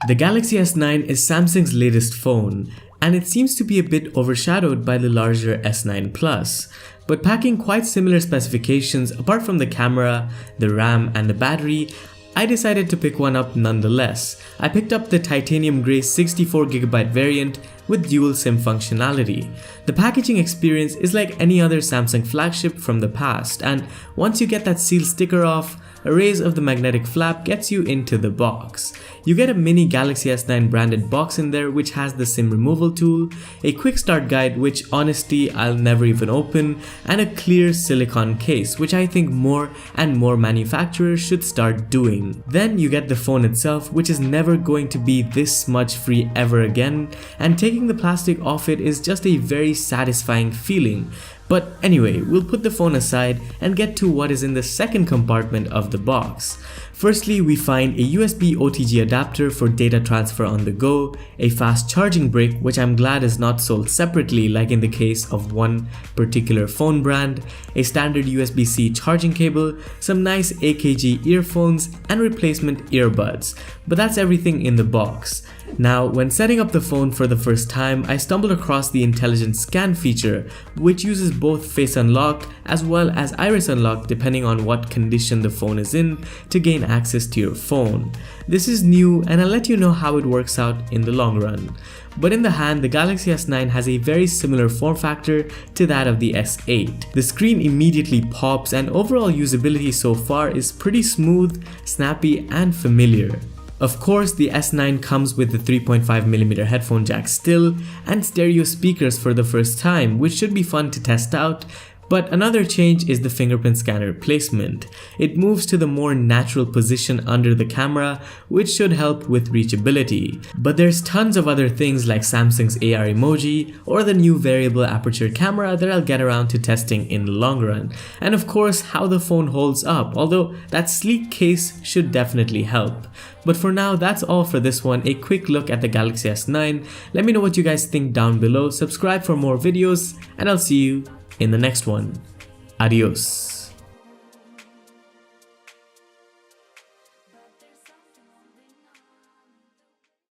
The Galaxy S9 is Samsung's latest phone, and it seems to be a bit overshadowed by the larger S9 Plus, but packing quite similar specifications apart from the camera, the RAM and the battery, I decided to pick one up nonetheless. I picked up the titanium grey 64GB variant with dual SIM functionality. The packaging experience is like any other Samsung flagship from the past, and once you get that seal sticker off, a raise of the magnetic flap gets you into the box. You get a mini Galaxy S9 branded box in there which has the SIM removal tool, a quick start guide which honestly I'll never even open, and a clear silicone case which I think more and more manufacturers should start doing. Then you get the phone itself, which is never going to be this smudge free ever again, and taking the plastic off it is just a very satisfying feeling. But anyway, we'll put the phone aside and get to what is in the second compartment of the box. Firstly, we find a USB OTG adapter for data transfer on the go, a fast charging brick which I'm glad is not sold separately like in the case of one particular phone brand, a standard USB-C charging cable, some nice AKG earphones and replacement earbuds. But that's everything in the box. Now, when setting up the phone for the first time, I stumbled across the intelligent scan feature, which uses both face unlock as well as iris unlock depending on what condition the phone is in to gain access to your phone. This is new and I'll let you know how it works out in the long run. But in the hand, the Galaxy S9 has a very similar form factor to that of the S8. The screen immediately pops and overall usability so far is pretty smooth, snappy and familiar. Of course, the S9 comes with the 3.5mm headphone jack still and stereo speakers for the first time, which should be fun to test out. But another change is the fingerprint scanner placement. It moves to the more natural position under the camera, which should help with reachability. But there's tons of other things like Samsung's AR emoji or the new variable aperture camera that I'll get around to testing in the long run. And of course, how the phone holds up, although that sleek case should definitely help. But for now, that's all for this one, a quick look at the Galaxy S9. Let me know what you guys think down below, subscribe for more videos, and I'll see you in the next one. Adios.